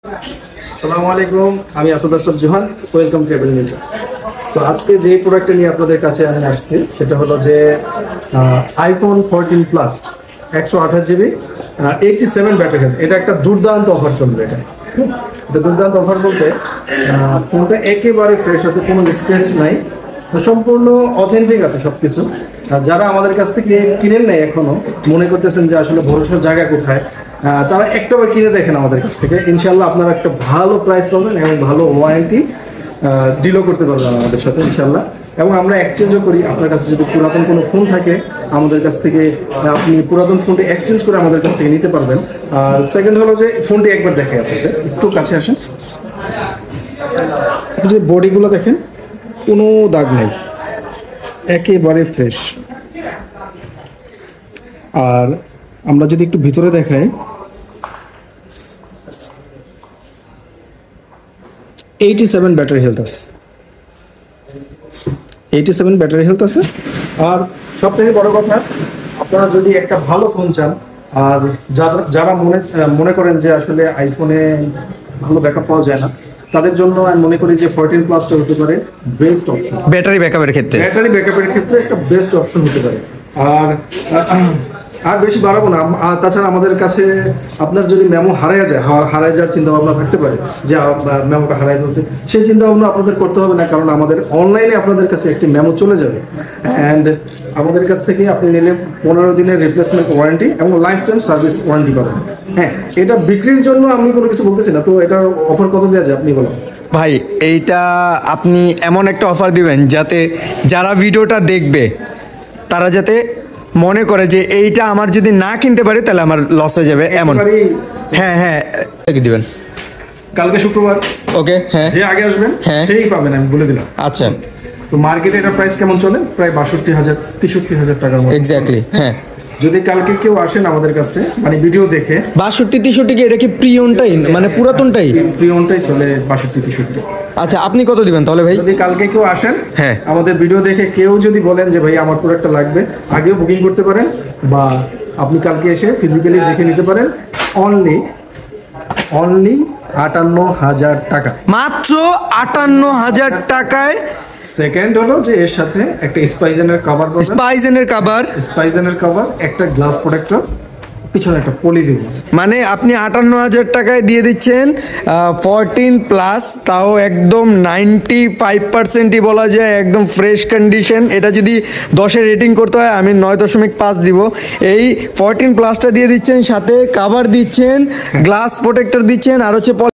আসসালামু আলাইকুম, আমি আসাদ আশরাফ জোহান। ওয়েলকাম টু এভেল নিউজ। তো আজকে যে প্রোডাক্টটা নিয়ে আপনাদের কাছে আমি আসছি সেটা হলো যে iPhone 14 plus 128 GB 87 battery health. এটা একটা দুর্দান্ত অফার চলবে। এটা দুর্দান্ত অফার বলতে ফোনটা একেবারে ফ্রেশ আছে, কোনো স্ক্র্যাচ নাই, সম্পূর্ণ অথেন্টিক আছে সব কিছু। যারা আমাদের কাছ থেকে কিনেন নাই এখনো, মনে করতেছেন যে আসলে ভরসার জায়গা কোথায়, তারা একটাবার কিনে দেখেন আমাদের কাছ থেকে। ইনশাল্লাহ আপনারা একটা ভালো প্রাইস পাবেন এবং ভালো ওয়ারেন্টি ডিলও করতে পারবেন আমাদের সাথে ইনশাল্লাহ। এবং আমরা এক্সচেঞ্জও করি। আপনার কাছে যদি পুরাতন কোনো ফোন থাকে আমাদের কাছ থেকে আপনি পুরাতন ফোনটি এক্সচেঞ্জ করে আমাদের কাছ থেকে নিতে পারবেন। আর সেকেন্ড হলো যে ফোনটি একবার দেখে আপনাদের, একটু কাছে আসেন, যে বডিগুলো দেখেন, কোনো দাগ নেই, একেবারে ফ্রেশ। আর আমরা যদি একটু ভিতরে দেখাই, 87 ব্যাটারি হেলথ আছে, 87 ব্যাটারি হেলথ আছে। আর সব থেকে বড় কথা, আপনারা যদি একটা ভালো ফোন চান, আর যারা মনে করেন যে আসলে আইফোনে ভালো ব্যাকআপ পাওয়া যায় না, তাদের জন্য আমি মনে করি যে 14 প্লাসটা হতে পারে বেস্ট অপশন। ব্যাটারি ব্যাকআপের ক্ষেত্রে একটা বেস্ট অপশন হতে পারে। আর বেশি বাড়াবো না। তাছাড়া আমাদের কাছে আপনার যদি মেমো হারায় যাওয়ার চিন্তা ভাবনা থাকতে পারে, যে মেমোটা হারাই ফেলছে, সেই চিন্তা ভাবনা আপনাদের করতে হবে না, কারণ আমাদের অনলাইনে আপনাদের কাছে একটি মেমো চলে যাবে। অ্যান্ড আমাদের কাছ থেকে আপনি নিলে 15 দিনের রিপ্লেসমেন্ট ওয়ারেন্টি এবং লাইফ টাইম সার্ভিস ওয়ারেন্টি পাবেন। হ্যাঁ, এটা বিক্রির জন্য আমি কোনো কিছু বলতেছি না। তো এটার অফার কত দেওয়া যায় আপনি বলুন ভাই। এইটা আপনি এমন একটা অফার দিবেন যাতে যারা ভিডিওটা দেখবে তারা যাতে মনে করে যে এইটা আমার যদি না কিনতে পারি তাহলে আমার লস হয়ে যাবে এমন। হ্যাঁ কি দিবেন? কালকে শুক্রবার, ওকে, হ্যাঁ, যে আগে আসবেন হ্যাঁ সেই পাবেন, আমি বলে দিলাম। আচ্ছা, তো মার্কেটে এটার প্রাইস কেমন চলে? প্রায় 62,000-63,000 টাকার মতো। এক্স্যাক্টলি। হ্যাঁ, যদি কালকে কেউ আসেন আমাদের কাছে, মানে ভিডিও দেখে, 62-63 কি? এটা কি প্রিয়নটাই, মানে পুরাতনটাই? প্রিয়নটাই চলে 62-63। আচ্ছা, আপনি কত দিবেন তাহলে ভাই? যদি কালকে কেউ আসেন, হ্যাঁ, আমাদের ভিডিও দেখে কেউ যদি বলেন যে ভাই আমার প্রোডাক্টটা লাগবে, আগেও বুকিং করতে পারেন, বা আপনি কালকে এসে ফিজিক্যালি দেখে নিতে পারেন। অনলি 58,000 টাকা, মাত্র 58,000 টাকায়। সেকেন্ড হলো যে এর সাথে একটা স্পাইজেনের কভার পাবেন, স্পাইজেনের কভার, একটা গ্লাস প্রোটেক্টর, পিছনে একটা পলি দেব। মানে আপনি 58,000 টাকায় দিয়ে দিচ্ছেন 14 প্লাস, তাও একদম 95%ই বলা যায় একদম ফ্রেশ কন্ডিশন। এটা যদি 10-এর রেটিং করতে হয় আমি 9.5 দিব। এই 14 প্লাসটা দিয়ে দিচ্ছেন, সাথে কাভার দিচ্ছেন, গ্লাস প্রোটেক্টর দিচ্ছেন, আর হচ্ছে